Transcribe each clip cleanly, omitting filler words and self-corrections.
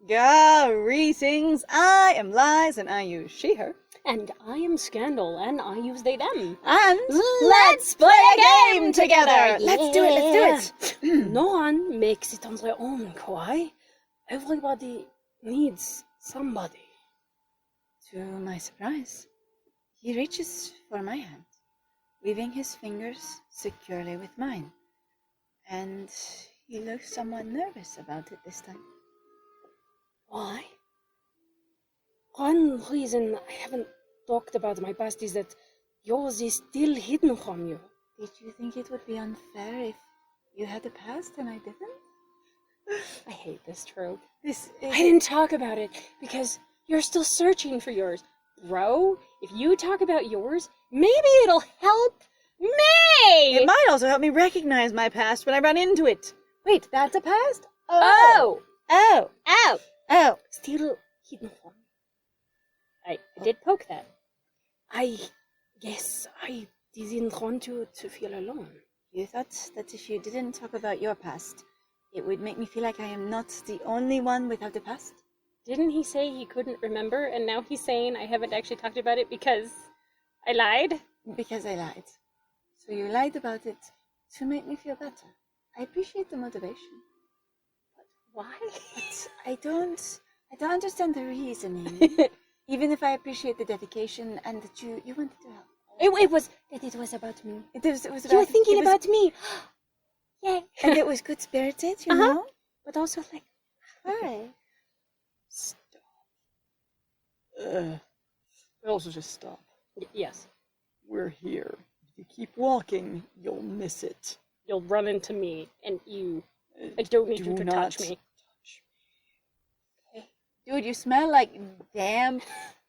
Greetings, I am Lies and I use she, her. And I am Scandal, and I use they, them. And let's play a game together! Let's do it! No one makes it on their own, Kawaii. Everybody needs somebody. To my surprise, he reaches for my hand, weaving his fingers securely with mine. And he looks somewhat nervous about it this time. Why? One reason I haven't talked about my past is that yours is still hidden from you. Did you think it would be unfair if you had a past and I didn't? I hate this trope. I didn't talk about it because you're still searching for yours. Bro, if you talk about yours, maybe it'll help me! It might also help me recognize my past when I run into it. Wait, that's a past? Oh! Oh! Still hidden from me. I did poke that. I guess I didn't want you to feel alone. You thought that if you didn't talk about your past, it would make me feel like I am not the only one without a past? Didn't he say he couldn't remember, and now he's saying I haven't actually talked about it because I lied? Because I lied. So you lied about it to make me feel better. I appreciate the motivation. But why? But I don't understand the reasoning. Even if I appreciate the dedication and that you wanted to help. It was about me. It was about, you were thinking about me. Yay. And it was good-spirited, you know? But also like, hi. Stop. Also just stop. Yes. We're here. If you keep walking, you'll miss it. You'll run into me, and I don't need you to touch me. Dude, you smell like damp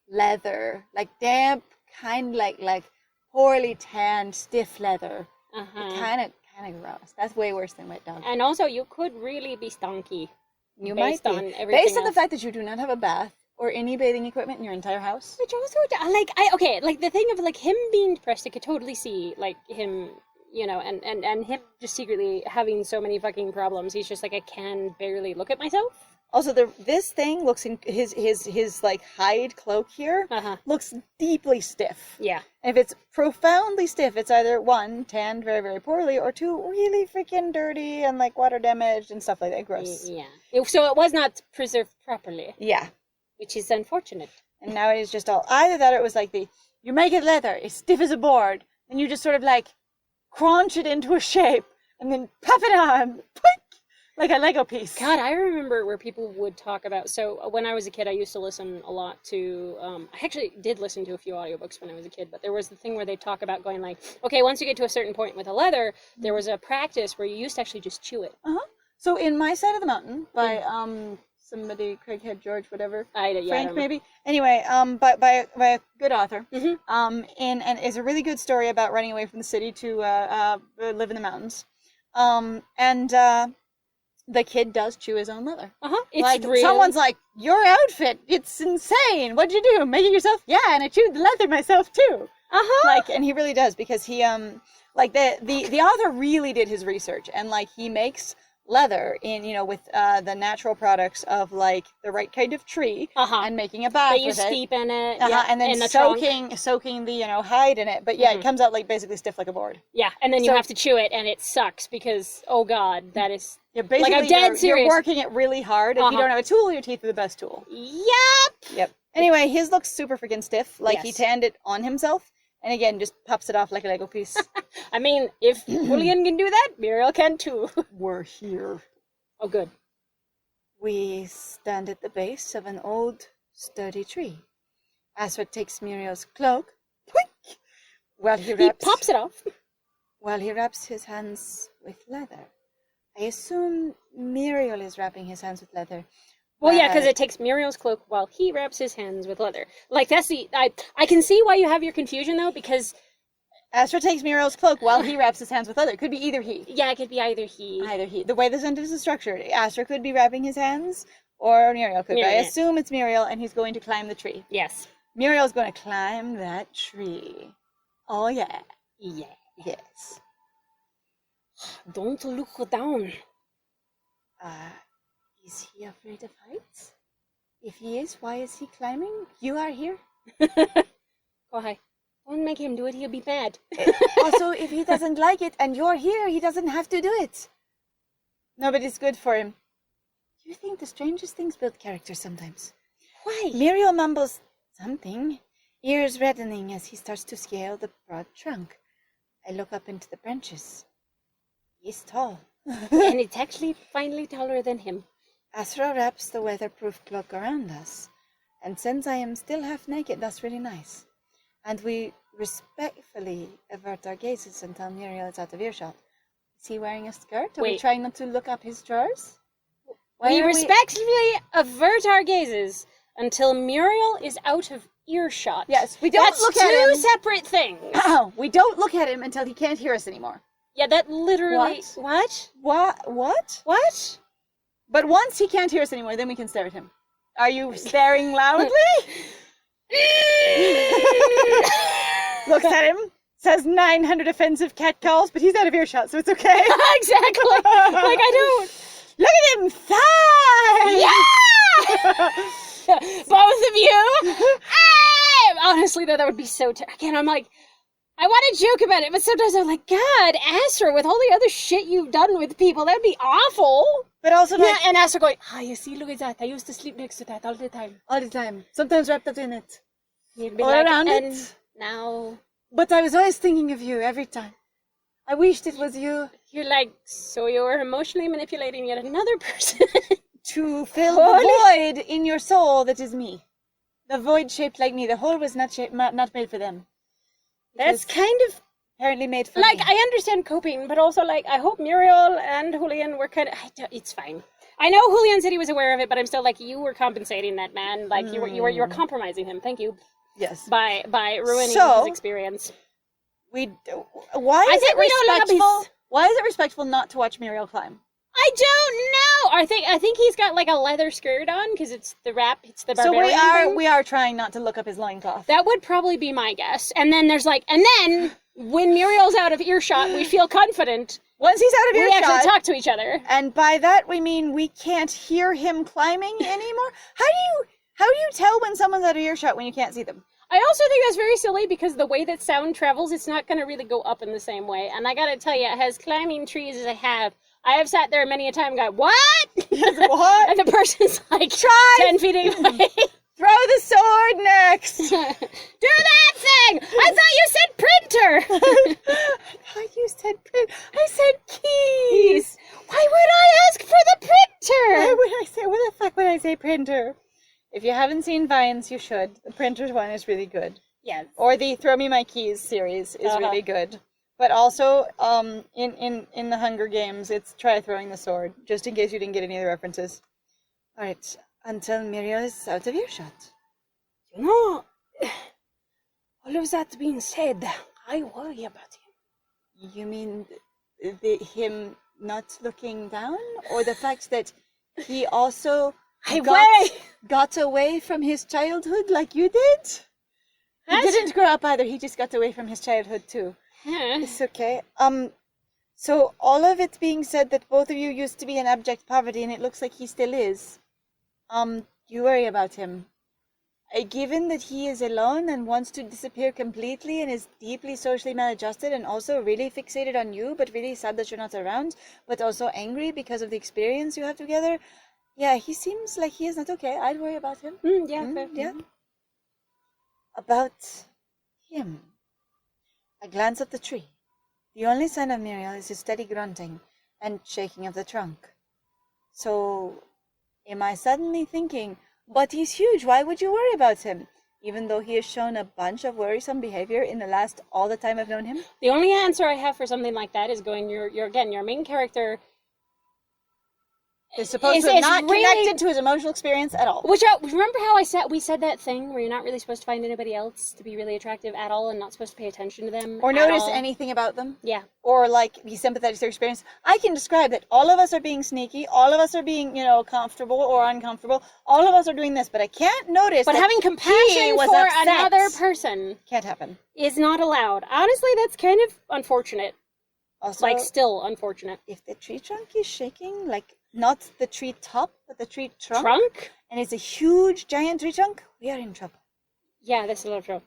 leather. Like damp, kind of like poorly tanned, stiff leather. Kind of gross. That's way worse than wet dog. And also, you could really be stonky. You based might be. on everything Based on the else. fact that you do not have a bath or any bathing equipment in your entire house. Which also, like the thing of like him being depressed, I could totally see like him, you know, and him just secretly having so many fucking problems. He's just like, I can barely look at myself. Also, this thing looks in his like hide cloak here looks deeply stiff. Yeah. And if it's profoundly stiff, it's either one, tanned very, very poorly, or two, really freaking dirty and like water damaged and stuff like that. Gross. Yeah. So it was not preserved properly. Yeah. Which is unfortunate. And now it is just all either that or it was like you make it leather, it's stiff as a board, and you just sort of like crunch it into a shape and then pop it on. Like a Lego piece. God, I remember where people would talk about... So, when I was a kid, I used to listen a lot to... I actually did listen to a few audiobooks when I was a kid, but there was the thing where they talk about going like, okay, once you get to a certain point with a leather, there was a practice where you used to actually just chew it. So, in My Side of the Mountain, by somebody, Craighead George, whatever, Frank maybe. Anyway, by a good author, and is a really good story about running away from the city to live in the mountains. The kid does chew his own leather. It's like, real. Someone's like, your outfit, it's insane. What'd you do? Make it yourself? Yeah, and I chewed the leather myself too. Like, and he really does, because he, like, the author really did his research, and, like, he makes leather in, you know, with the natural products of, like, the right kind of tree, and making a bath That you with steep in it, and then in the soaking the, you know, hide in it, but yeah, it comes out, like, basically stiff like a board. Yeah, and then you have to chew it, and it sucks, because, oh god, that is... Yeah, basically, like, I'm dead serious. You're working it really hard. If you don't have a tool, your teeth are the best tool. Yep! Anyway, his looks super freaking stiff. Like, he Yes. tanned it on himself, and again, just pops it off like a Lego piece. I mean, if Julian can do that, Muriel can too. We're here. Oh, good. We stand at the base of an old, sturdy tree. Asra takes Muriel's cloak, while he pops it off. While he wraps his hands with leather. I assume Muriel is wrapping his hands with leather. Well, yeah, because it takes Muriel's cloak while he wraps his hands with leather. Like, that's the... I can see why you have your confusion, though, because... Asra takes Muriel's cloak while he wraps his hands with leather. It could be either he. Yeah, it could be either he. The way the sentence is structured. Asra could be wrapping his hands, or Muriel could. I assume it's Muriel, and he's going to climb the tree. Yes. Muriel's going to climb that tree. Oh, yeah. Yeah. Yes. Don't look down. Is he afraid of heights? If he is, why is he climbing? You are here. Why? Don't make him do it, he'll be mad. Also, if he doesn't like it and you're here, he doesn't have to do it. No, but it's good for him. You think the strangest things build character sometimes. Why? Muriel mumbles something, ears reddening as he starts to scale the broad trunk. I look up into the branches. He's tall. And it's actually finally taller than him. Asra wraps the weatherproof cloak around us. And since I am still half naked, that's really nice. And we respectfully avert our gazes until Muriel is out of earshot. Is he wearing a skirt? Are we Wait. trying not to look up his drawers? We respectfully avert our gazes until Muriel is out of earshot. Yes, we don't That's look at him. two separate things. We don't look at him until he can't hear us anymore. Yeah, that literally... What? What? What? What? But once he can't hear us anymore, then we can stare at him. Are you staring loudly? Looks at him, says 900 offensive cat calls, but he's out of earshot, so it's okay. Exactly. Like, I don't... Look at him, thighs! Yeah! Both of you! Hey! Honestly, though, that would be so... Again, I'm like... I want to joke about it, but sometimes I'm like, God, Asra, with all the other shit you've done with people, that'd be awful. But also, like, Yeah, and Asra going, you see, look at that. I used to sleep next to that all the time. all the time. Sometimes wrapped up in it. You'd be All like, around and it. now But I was always thinking of you every time. I wished it was you you're like, so you're emotionally manipulating yet another person. to fill the void in your soul that is me. The void shaped like me. The hole was not made for them. That's kind of Apparently made for like, me. I understand coping, but also like, I hope Muriel and Julian were kind of, it's fine. I know Julian said he was aware of it, but I'm still like, you were compensating that man. Like, you were compromising him. Thank you. Yes. By ruining So, his experience. Why is I think it we don't look up respectful? his- Why is it respectful not to watch Muriel climb? I don't know. I think he's got like a leather skirt on because it's the So barbarian thing. we are trying not to look up his loincloth. That would probably be my guess. And then when Muriel's out of earshot, we feel confident. Once he's out of We earshot, actually talk to each other. and by that we mean we can't hear him climbing anymore. How do you tell when someone's out of earshot when you can't see them? I also think that's very silly because the way that sound travels, it's not going to really go up in the same way. And I got to tell you, as climbing trees as I have sat there many a time and gone, what? Yes, what? And the person's like, Try 10 feet away. Throw the sword next. Do that thing! I thought you said printer! I said print. I said keys. Why would I ask for the Why printer? would I say? What the fuck would I say printer? If you haven't seen Vines, you should. The printers one is really good. Yes. Or the Throw Me My Keys series is really good. But also, in the Hunger Games, it's try throwing the sword, just in case you didn't get any of the references. All right, until Muriel is out of earshot. You know, all of that being said, I worry about him. You mean him not looking down, or the fact that he also got away from his childhood like you did? He didn't grow up either. He just got away from his childhood too. It's okay. So all of it being said that both of you used to be in abject poverty, and it looks like he still is. You worry about him. Given that he is alone and wants to disappear completely and is deeply socially maladjusted and also really fixated on you, but really sad that you're not around, but also angry because of the experience you have together. Yeah, he seems like he is not okay. I'd worry about him. Yeah. About him. I glance at the tree. The only sign of Muriel is his steady grunting and shaking of the trunk. So, am I suddenly thinking, but he's huge, why would you worry about him? Even though he has shown a bunch of worrisome behavior in all the time I've known him? The only answer I have for something like that is going, your main character Is supposed to have not connected to his emotional experience at all. Remember how we said that thing where you're not really supposed to find anybody else to be really attractive at all and not supposed to pay attention to them Or at notice all? anything about them. Yeah. Or be sympathetic to their experience. I can describe that all of us are being sneaky, all of us are being, comfortable or uncomfortable, all of us are doing this, but I can't notice But that having compassion was for upset. another person Can't happen. is not allowed. Honestly, that's kind of unfortunate. Also, Still unfortunate. if the tree trunk is shaking, not the tree top, but the tree trunk. Trunk? And it's a huge, giant tree trunk. We are in trouble. Yeah, that's a lot of trouble.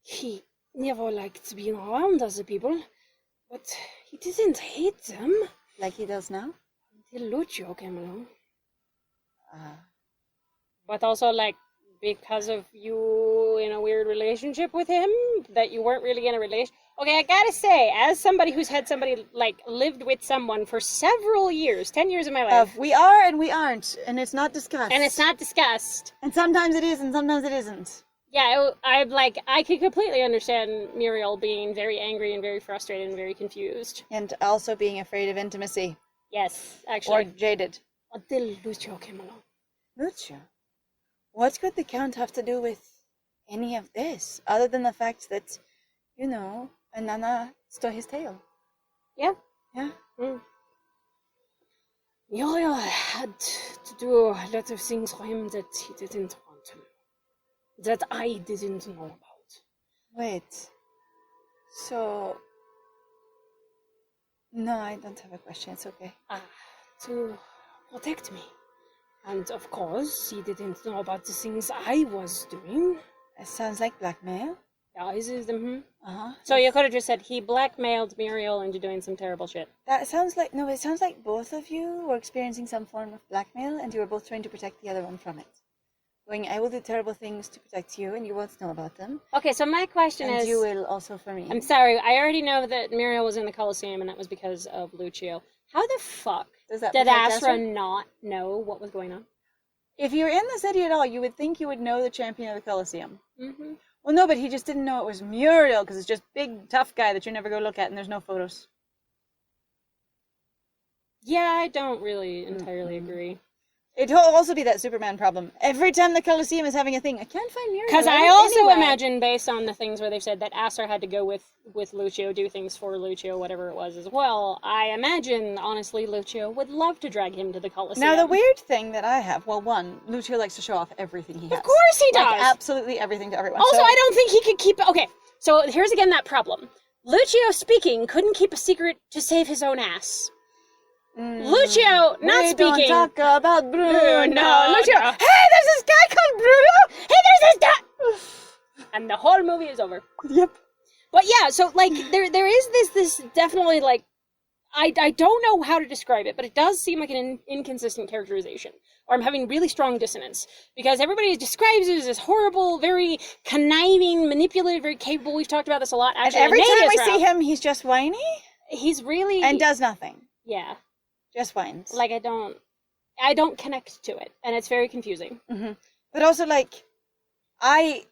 He never liked being around other people, but he didn't hate them. Like he does now? Until Lucio came along. Uh, But also, like, because of you in a weird relationship with him, that you weren't really in a relation. Okay, I gotta say, as somebody who's had somebody, like, lived with someone for several years, 10 years of my life. we are and we aren't, and it's not discussed. And it's not discussed. And sometimes it is and sometimes it isn't. Yeah, I could completely understand Muriel being very angry and very frustrated and very confused. And also being afraid of intimacy. Yes, actually. Or jaded. Until Lucio came along. Lucio? What could the Count have to do with any of this, other than the fact that, you know, Nana stole his tail? Yeah. Yeah? Mm. Muriel had to do a lot of things for him that he didn't want to. That I didn't know about. Wait. So... No, I don't have a question. It's okay. To protect me. And of course, he didn't know about the things I was doing. It sounds like blackmail. Yeah, this is them. Uh-huh. So you could have just said he blackmailed Muriel into doing some terrible shit. That sounds like... No, it sounds like both of you were experiencing some form of blackmail and you were both trying to protect the other one from it. Going, I will do terrible things to protect you and you won't know about them. Okay, so my question And is... you will also for me. I'm sorry, I already know that Muriel was in the Colosseum and that was because of Lucio. How the fuck Does that did protect Asra not know what was going on? If you're in the city at all, you would think you would know the champion of the Colosseum. Mm-hmm. Well, no, but he just didn't know it was Muriel because it's just big, tough guy that you never go look at and there's no photos. Yeah, I don't really entirely agree. It'll also be that Superman problem. Every time the Colosseum is having a thing, I can't find Muriel. Because I also imagine, based on the things where they've said that Asra had to go with Lucio, do things for Lucio, whatever it was as well, I imagine, honestly, Lucio would love to drag him to the Colosseum. Now, the weird thing that I have, well, one, Lucio likes to show off everything he has. Of course he does! Like, absolutely everything to everyone. Also, So- I don't think he could keep... Okay, so here's again that problem. Lucio, speaking, couldn't keep a secret to save his own ass. Lucio, not speaking. We don't talk about Bruno. No, Lucio, no. hey, there's this guy called Bruno. Hey, there's this guy! And the whole movie is over. Yep. But yeah, so, like, there is this definitely, like, I don't know how to describe it, but it does seem like an inconsistent characterization. Or I'm having really strong dissonance. Because everybody describes it as this horrible, very conniving, manipulative, very capable. We've talked about this a lot, And actually. every in time we NADIA'S see route. him, he's just whiny He's really... and does nothing. Yeah. Just whines. Like, I don't connect to it. And it's very confusing. Mm-hmm. But also, like, I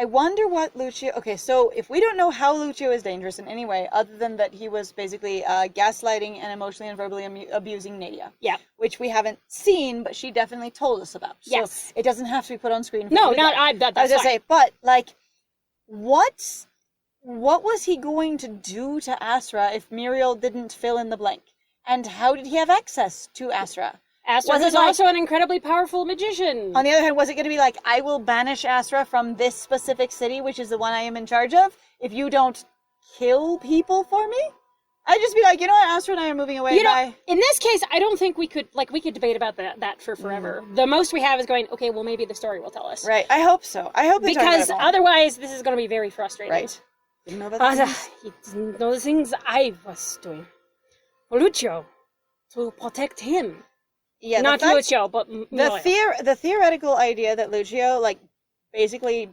wonder what Lucio... Okay, so if we don't know how Lucio is dangerous in any way, other than that he was basically gaslighting and emotionally and verbally abusing Nadia. Yeah. Which we haven't seen, but she definitely told us about. Yes. So it doesn't have to be put on screen. No, not I. I was That's gonna fine. say, but, like, what was he going to do to Asra if Muriel didn't fill in the blank? And how did he have access to Asra? Asra Was it was like- also an incredibly powerful magician. On the other hand, was it going to be like, I will banish Asra from this specific city, which is the one I am in charge of, if you don't kill people for me? I'd just be like, you know what, Asra and I are moving away. You know, Bye. in this case, I don't think we could debate about that for forever. The most we have is going, okay, well, maybe the story will tell us. Right, I hope so. I hope they talk about Because it more. otherwise, this is going to be very frustrating. Right. Didn't know about this. He didn't know the things I was doing. For Lucio, to protect him. Yeah, Not the fact- Lucio, but Muriel. the theoretical idea that Lucio, like, basically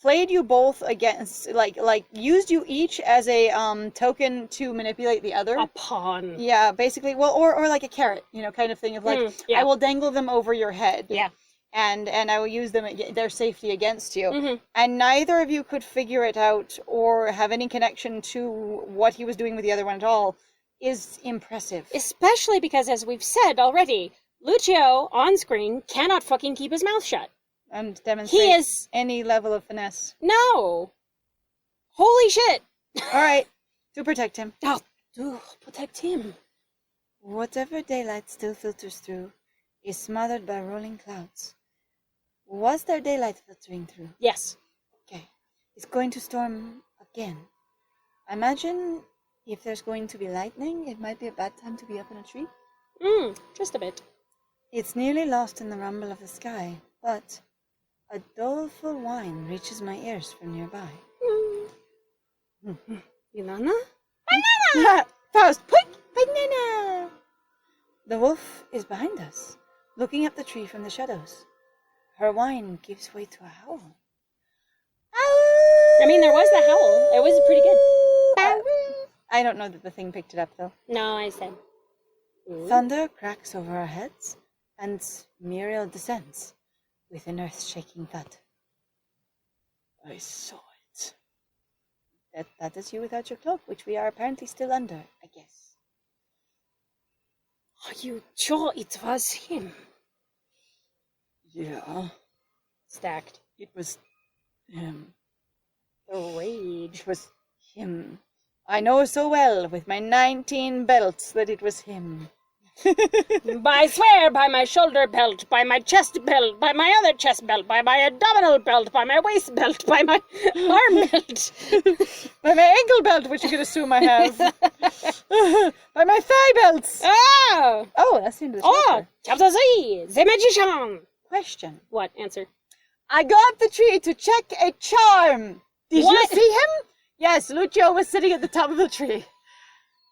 played you both against, like used you each as a token to manipulate the other. A pawn. Yeah, basically, well, or like a carrot, you know, kind of thing of like, yeah. I will dangle them over your head. Yeah. And I will use them, their safety against you. Mhm. And neither of you could figure it out or have any connection to what he was doing with the other one at all is impressive. Especially because, as we've said already, Lucio, on screen, cannot fucking keep his mouth shut. And demonstrate He is... any level of finesse. No! Holy shit! Alright, to protect him. Oh, to protect him. Whatever daylight still filters through is smothered by rolling clouds. Was there daylight filtering through? Yes. Okay. It's going to storm again. Imagine If there's going to be lightning, it might be a bad time to be up in a tree. Just a bit. It's nearly lost in the rumble of the sky, but a doleful whine reaches my ears from nearby. Banana? Faust, quick! Banana! The wolf is behind us, looking up the tree from the shadows. Her whine gives way to a howl. I mean, there was the howl. It was pretty good. I don't know that the thing picked it up, though. No, I said. Thunder cracks over our heads, and Muriel descends with an earth-shaking thud. I saw it. That is you without your cloak, which we are apparently still under, I guess. Are you sure it was him? Yeah, Stacked. it was him. The rage. It was him. I know so well, with my 19 belts, that it was him. I swear by my shoulder belt, by my chest belt, by my other chest belt, by my abdominal belt, by my waist belt, by my arm belt. By my ankle belt, which you could assume I have. By my thigh belts. Oh! Oh, that's the end of the Oh! chapter. Chapter 3! The Magician! Question. What? Answer. I go up the tree to check a charm. Did What? you see him? Yes, Lucio was sitting at the top of the tree.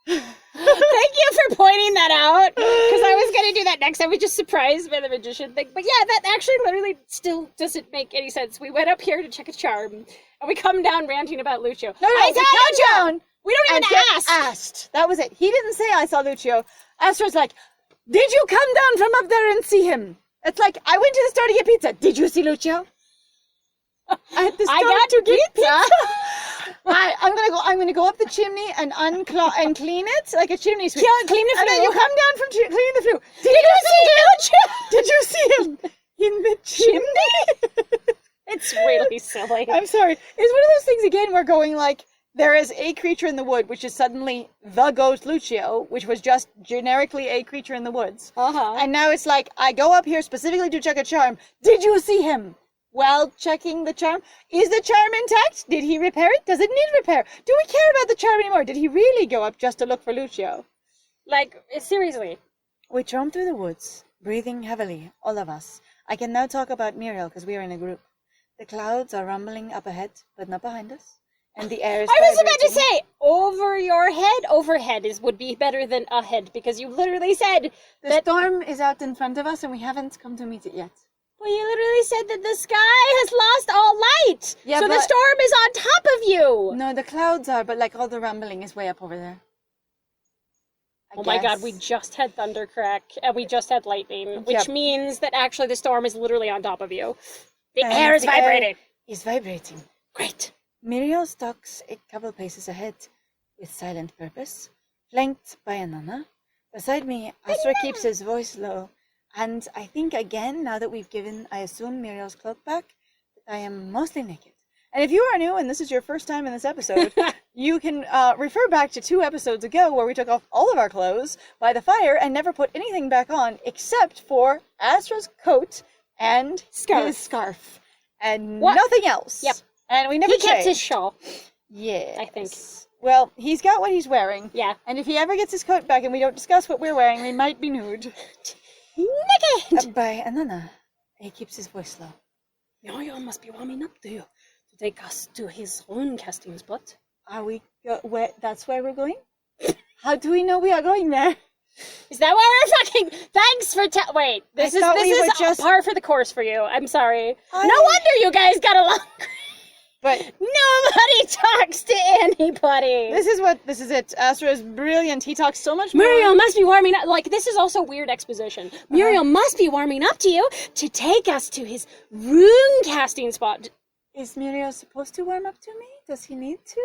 Thank you for pointing that out, because I was going to do that next. I was just surprised by the magician thing. But yeah, that actually literally still doesn't make any sense. We went up here to check a charm, and we come down ranting about Lucio. No, I we saw come Lucio! down We don't and even get ask! asked. That was it. He didn't say I saw Lucio. Astra's like, did you come down from up there and see him? It's like, I went to the store to get pizza. Did you see Lucio? At the store I got to get pizza. I'm gonna go up the chimney and and clean it like a chimney sweep. Clean the And then flue. you come down from cleaning the flue. Did you see Lucio? Did you see him in the chimney? It's really silly. I'm sorry. It's one of those things again where going like, there is a creature in the wood, which is suddenly the ghost Lucio, which was just generically a creature in the woods. Uh-huh. And now it's like, I go up here specifically to check a charm. Did you see him? Well, checking the charm. Is the charm intact? Did he repair it? Does it need repair? Do we care about the charm anymore? Did he really go up just to look for Lucio? Like, seriously. We roam through the woods, breathing heavily, all of us. I can now talk about Muriel because we are in a group. The clouds are rumbling up ahead, but not behind us. And the air is I was about to vibrating. say, over your head? Overhead would be better than ahead, because you literally said The that... storm is out in front of us and we haven't come to meet it yet. Well, you literally said that the sky has lost all light. Yeah, so the but- storm is on top of you. No, the clouds are, but like all the rumbling is way up over there. Oh my god, we just had thunder crack, and we just had lightning, which Yep. means that actually the storm is literally on top of you. The And air is the vibrating. Is vibrating. Great. Muriel stalks a couple paces ahead with silent purpose, flanked by Anana. Beside me, Asra keeps his voice low, and I think again, now that we've given, I assume, Muriel's cloak back, that I am mostly naked. And if you are new and this is your first time in this episode, you can refer back to 2 episodes ago where we took off all of our clothes by the fire and never put anything back on except for Asra's coat and his scarf. And nothing else. Yep. And we never He kept his changed. shawl, Yeah. I think. Well, he's got what he's wearing. Yeah. And if he ever gets his coat back and we don't discuss what we're wearing, we might be nude. Naked! By Anana. He keeps his voice low. Muriel must be warming up to you to take us to his rune casting spot. Are we that's where we're going? How do we know we are going there? Is that why we're fucking... Thanks for... Wait, this thought we were is just- par for the course for you. I'm sorry. I- No wonder you guys got along. But Nobody talks to anybody. this is it. Asra is brilliant. He talks so much more. Muriel must be warming up. Like, this is also weird exposition. Muriel must be warming up to you to take us to his rune casting spot. Is Muriel supposed to warm up to me? Does he need to?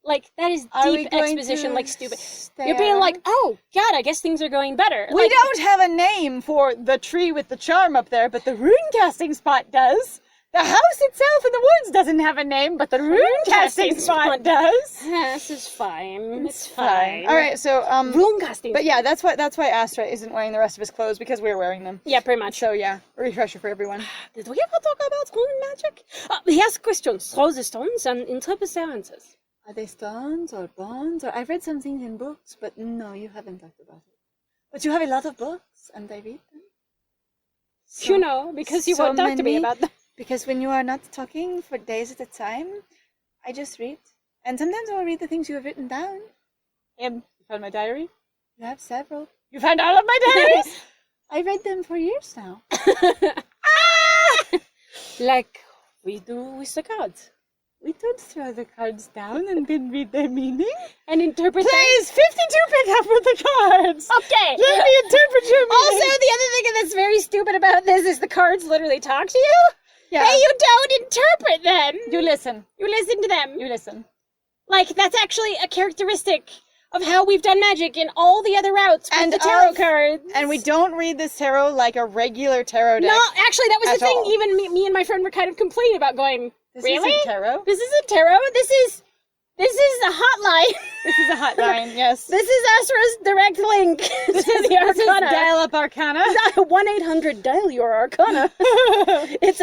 Like, that is Are we deep going exposition, to like, stupid. stay You're being around? like, oh, God, I guess things are going better. We Like, don't have a name for the tree with the charm up there, but the rune casting spot does. The house itself in the woods doesn't have a name, but the rune casting spot does. This is fine. It's Fine. fine. All right, so Rune casting. but yeah, that's why Astra isn't wearing the rest of his clothes because we're wearing them. Yeah, pretty much. So yeah, a refresher for everyone. Did we ever talk about rune magic? He has questions. Throw the stones and interpret their answers. Are they stones or bones? Or I've read some things in books, but no, you haven't talked about it. But you have a lot of books, and I read them. So, You know, because you so won't talk to me many- about them. Because when you are not talking for days at a time, I just read. And sometimes I will read the things you have written down. You found my diary? You have several. You found all of my diaries? I read them for years now. Like we do with the cards. We don't throw the cards down and then read their meaning. And interpret them. Please, 52 pick up with the cards. Okay. Let me interpret your meaning. Also, the other thing that's very stupid about this is the cards literally talk to you. Yeah. Hey, you don't interpret them. You listen. You listen to them. You listen. Like, that's actually a characteristic of how we've done magic in all the other routes with And the tarot of- cards. And we don't read this tarot like a regular tarot deck. No, actually, that was at the thing. all. Even me and my friend were kind of complaining about going, This really? isn't tarot. This isn't tarot. This is a hotline. This is a hotline, yes. This is Asra's direct link to the This is Arcana. dial up Arcana. 1-800 dial your Arcana. It's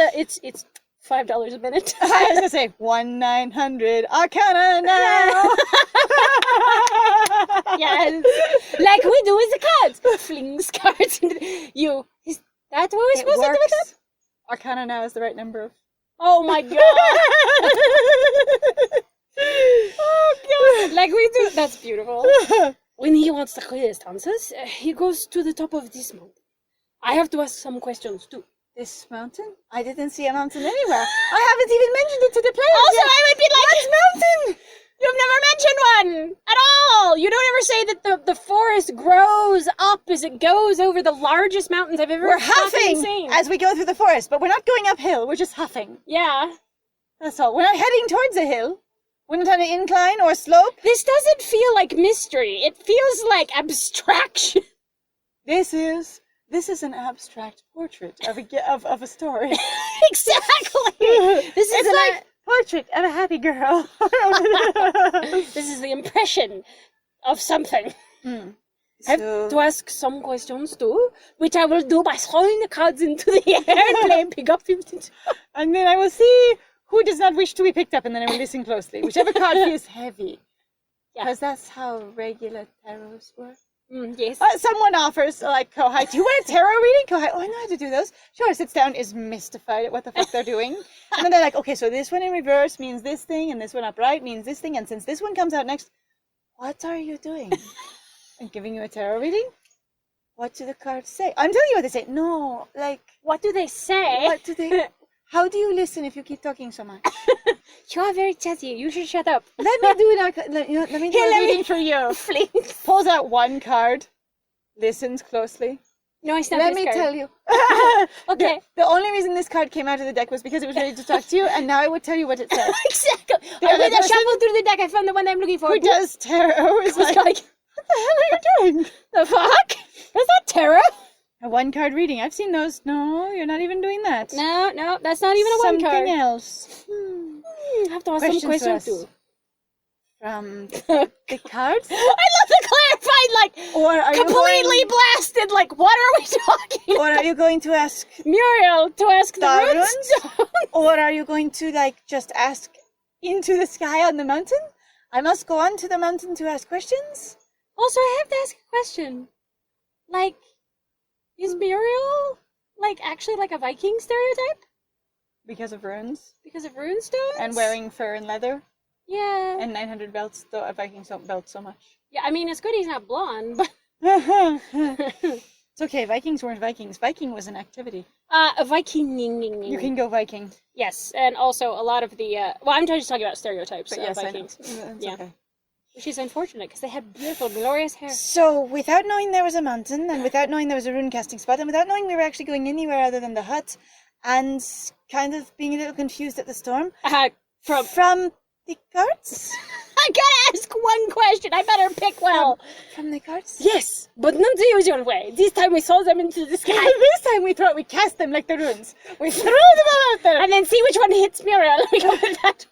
$5 a minute. I was gonna say 1-900 Arcana now. Yes, like we do with the cards. Flings cards. You is that what we're It supposed to do with that? works. Arcana now is the right number of. Oh my god! Oh god! Like we do. That's beautiful. When he wants the clearest answers, he goes to the top of this mountain. I have to ask some questions too. This mountain? I didn't see a mountain anywhere. I haven't even mentioned it to the players. Also, yet. I would be like, What mountain? you've never mentioned one at all. You don't ever say that the forest grows up as it goes over the largest mountains I've ever We're fucking huffing seen. as we go through the forest, but we're not going uphill. We're just huffing. Yeah. That's all. We're not heading towards a hill. We're not on an incline or slope. This doesn't feel like mystery. It feels like abstraction. This is an abstract portrait of a story. Exactly. This is It's like portrait of a happy girl. this is the impression of something. I have to ask some questions too, which I will do by throwing the cards into the air and playing pick up 52. And then I will see who does not wish to be picked up, and then I will listen closely. Whichever card feels heavy. Yeah. Because that's how regular tarots work. Yes. Someone offers, like, Kohai, do you want a tarot reading? Kohai, oh, I know how to do those. Sure, sits down, is mystified at what the fuck they're doing. And then they're like, okay, so this one in reverse means this thing, and this one upright means this thing, and since this one comes out next, what are you doing? I'm giving you a tarot reading? What do the cards say? I'm telling you what they say. No, like, What do they say? what do they... How do you listen if you keep talking so much? You are very chatty. You should shut up. Let me do let me do a reading for you. Please. Pulls out one card, listens closely. No, it's not Let this me card. tell you. Okay. The only reason this card came out of the deck was because it was ready to talk to you, and now I would tell you what it says. Exactly. The I other did a person- shuffle through the deck. I found the one I'm looking for. Who does tarot is It's like, like, what the hell are you doing? the fuck? That's not tarot. A one card reading. I've seen those. No, you're not even doing that. No, that's not even a one Something card. else. I have to ask some Questions questions to us. too. From the cards? I love the clarified, like, Or are you completely blasted, like, what are we talking Or are you going to ask Muriel, to ask the the runes? Or are you going to, like, just ask into the sky on the mountain? I must go on to the mountain to ask questions? Also, I have to ask a question. Like, is Muriel, like, actually, like, a Viking stereotype? Because of runes? Because of runestones? And wearing fur and leather? Yeah. And 900 belts, though Vikings don't belt so much. Yeah, I mean, it's good he's not blonde, but... It's okay, Vikings weren't Vikings. Viking was an activity. A Viking. You can go Viking. Yes, and also a lot of the... well, I'm just talking about stereotypes But of yes, Vikings. I know. It's Yeah. okay. Which is unfortunate, because they had beautiful, glorious hair. So, without knowing there was a mountain, and without knowing there was a rune casting spot, and without knowing we were actually going anywhere other than the hut, and kind of being a little confused at the storm, from the cards? I gotta ask one question. I better pick well. From the cards? Yes, but not the usual way. This time we saw them into the sky. This time we cast them like the runes. We threw them all out there. And then see which one hits Muriel. We go with that.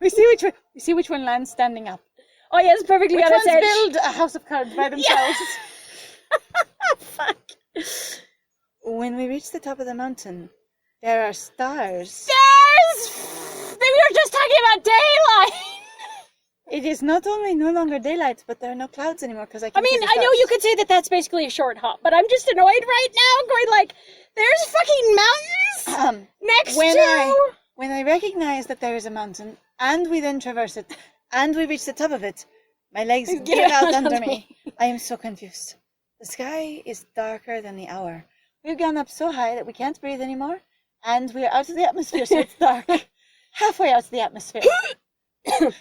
We see which one lands standing up. Oh yes, perfectly Which on its ones edge. build a house of cards by themselves. Fuck. When we reach the top of the mountain, there are stars. Stairs! We were just talking about daylight. It is not only no longer daylight, but there are no clouds anymore because I I can see mean, the I know stars. you could say that that's basically a short hop, but I'm just annoyed right now, going like, there's fucking mountains next to... When I recognize that there is a mountain, and we then traverse it, and we reach the top of it, my legs give out under me. I am so confused. The sky is darker than the hour. We've gone up so high that we can't breathe anymore, and we are out of the atmosphere, so it's dark. Halfway out of the atmosphere.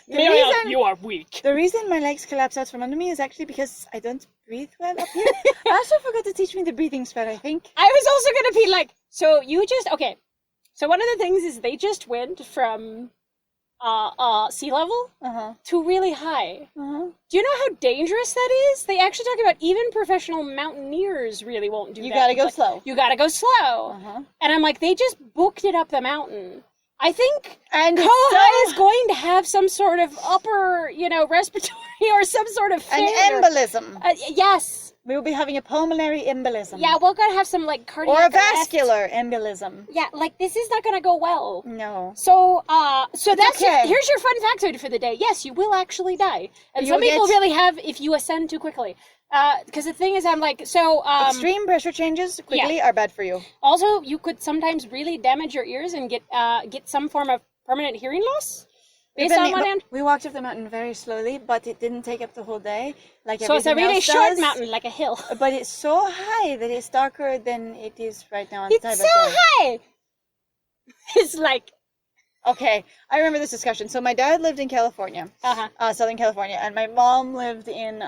You are weak. The reason my legs collapse out from under me is actually because I don't breathe well up here. I also forgot to teach me the breathing spell, I think. I was also going to be like, so you just... Okay, so one of the things is they just went from sea level to really high. Do you know how dangerous that is? They actually talk about even professional mountaineers really won't do that. You gotta go slow. You gotta go slow. And I'm like, they just booked it up the mountain. I think Kohai is going to have some sort of upper, respiratory or some sort of failure. An embolism. Yes. We will be having a pulmonary embolism. Yeah, we're going to have some, cardiac or a arrest. vascular embolism. Yeah, this is not going to go well. No. So that's okay. Here's your fun factoid for the day. Yes, you will actually die. And You'll some people really have if you ascend too quickly. Because the thing is, I'm like, extreme pressure changes quickly are bad for you. Also, you could sometimes really damage your ears and get some form of permanent hearing loss. We walked up the mountain very slowly, but it didn't take up the whole day. So it's a really short mountain, like a hill. But it's so high that it's darker than it is right now on the It's so high! It's like... Okay, I remember this discussion. So my dad lived in California, Southern California, and my mom lived in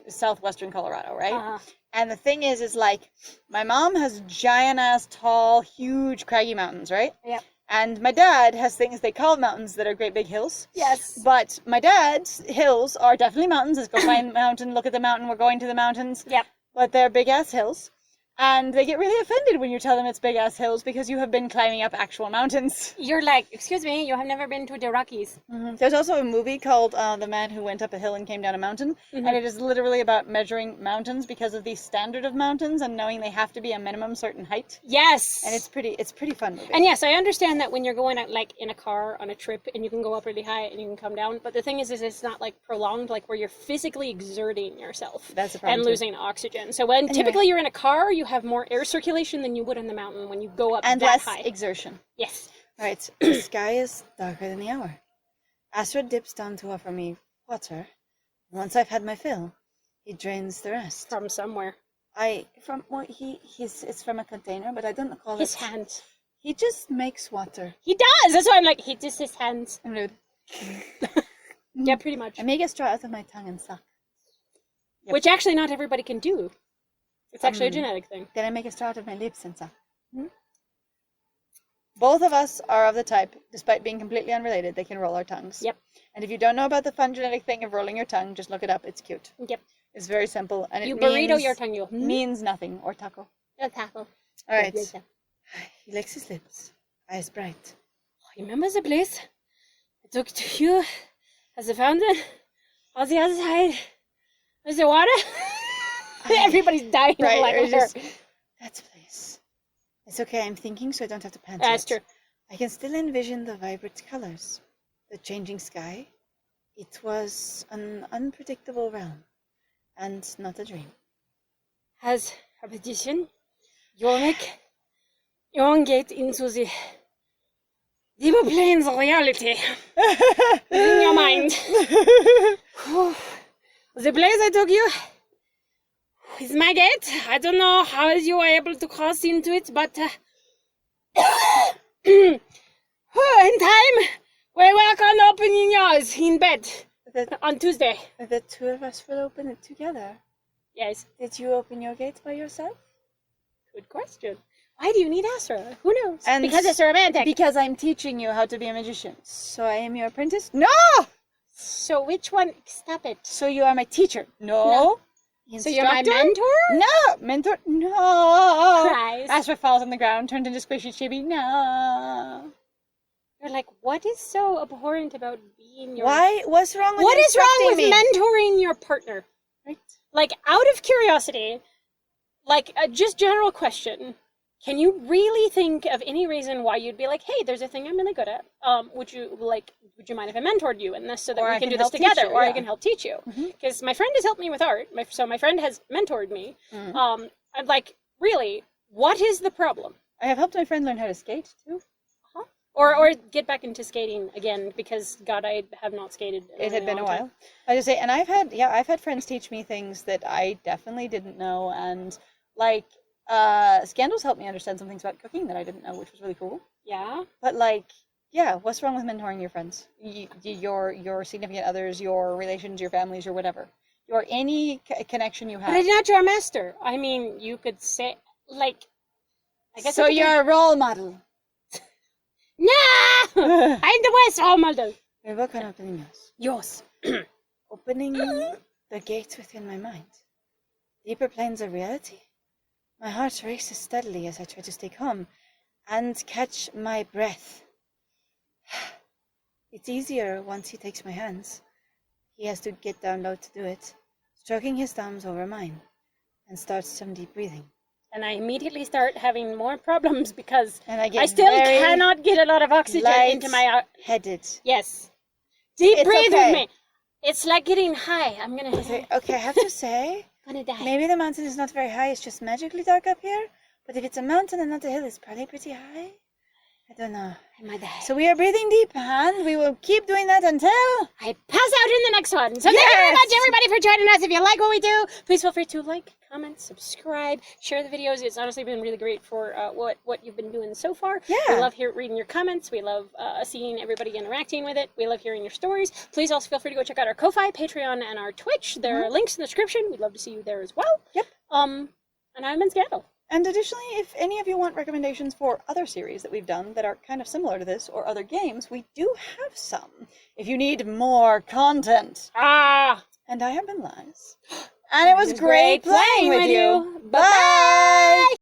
southwestern Colorado, right? And the thing is my mom has giant-ass, tall, huge, craggy mountains, right? Yep. And my dad has things they call mountains that are great big hills. Yes. But my dad's hills are definitely mountains. Let's go find the mountain, look at the mountain, we're going to the mountains. Yep. But they're big-ass hills. And they get really offended when you tell them it's big-ass hills because you have been climbing up actual mountains. You're like, excuse me, you have never been to the Rockies. There's also a movie called The Man Who Went Up a Hill and Came Down a Mountain. And it is literally about measuring mountains because of the standard of mountains and knowing they have to be a minimum certain height. Yes. And it's pretty fun movie. And yes, I understand that when you're going out in a car on a trip and you can go up really high and you can come down. But the thing is it's not prolonged, where you're physically exerting yourself. That's a problem and losing oxygen. So when typically you're in a car, you have more air circulation than you would on the mountain when you go up and that less high. Exertion. Yes. All right, the sky is darker than the hour. Asra dips down to offer me water. Once I've had my fill, he drains the rest. From somewhere. It's from a container, but I don't call his hands. He just makes water. He does. That's why I'm like, he just his hands. I'm rude. Yeah, pretty much. I make a straw out of my tongue and suck. Yep. Which actually not everybody can do. It's actually a genetic thing. Then I make a straw out of my lips and suck. Both of us are of the type, despite being completely unrelated, they can roll our tongues. Yep. And if you don't know about the fun genetic thing of rolling your tongue, just look it up. It's cute. Yep. It's very simple. And you it burrito your tongue. Means nothing. Or taco. Taco. All right. He licks his lips. Eyes bright. Remember the place I took to you as a fountain? On the other side is the water? Everybody's dying. Right. That's a place. It's okay. I'm thinking so I don't have to pant. That's true. I can still envision the vibrant colors. The changing sky. It was an unpredictable realm. And not a dream. As repetition, you will make your own gate into the deeper planes of reality within your mind. The place I took you is my gate. I don't know how you were able to cross into it, but in time, we work on opening yours in bed on Tuesday. The two of us will open it together. Yes. Did you open your gate by yourself? Good question. Why do you need Asra? Who knows? And because it's romantic. Because I'm teaching you how to be a magician. So I am your apprentice? No! So which one? Stop it. So you are my teacher? No. So you're my mentor? No. Mentor? No. Christ. Asra falls on the ground, turned into squishy chibi. No. You're like, what is so abhorrent about being your... Why? What's wrong with What is wrong with me? mentoring your partner? Right. Like, out of curiosity, like, just general question. can you really think of any reason why you'd be like, hey, there's a thing I'm really good at. Would you mind if I mentored you in this so that we can do this together, or I can help teach you? Because my friend has helped me with art, so my friend has mentored me. I'm like, really, what is the problem? I have helped my friend learn how to skate too. Or get back into skating again, because God, I have not skated. It had been a while. I just say, and I've had friends teach me things that I definitely didn't know, and like Scandals helped me understand some things about cooking that I didn't know, which was really cool. Yeah. But like, yeah, what's wrong with mentoring your friends, your significant others, your relations, your families, your whatever, your any connection you have? But I'm not your master. I mean, you could say like, I guess. So you're a role model. No, I'm the worst role model. We work on opening yours. Yours. Opening the gates within my mind. Deeper planes of reality. My heart races steadily as I try to stay calm and catch my breath. It's easier once he takes my hands. He has to get down low to do it, stroking his thumbs over mine, and starts some deep breathing. And I immediately start having more problems because I still cannot get a lot of oxygen into my... headed. Yes. Deep breathe okay. with me. It's like getting high. I'm gonna... Okay, I have to say... gonna die. Maybe the mountain is not very high, it's just magically dark up here. But if it's a mountain and not a hill, it's probably pretty high. I don't know. I might die. So we are breathing deep, and we will keep doing that until... I pass out in the next one. So thank you very much, everybody, for joining us. If you like what we do, please feel free to like, comment, subscribe, share the videos. It's honestly been really great for what you've been doing so far. Yeah. We love reading your comments. We love seeing everybody interacting with it. We love hearing your stories. Please also feel free to go check out our Ko-Fi, Patreon, and our Twitch. There are links in the description. We'd love to see you there as well. Yep. And I'm in Scandal. And additionally, if any of you want recommendations for other series that we've done that are kind of similar to this, or other games, we do have some. If you need more content. And I have been Liz. And it was great playing with you. Bye!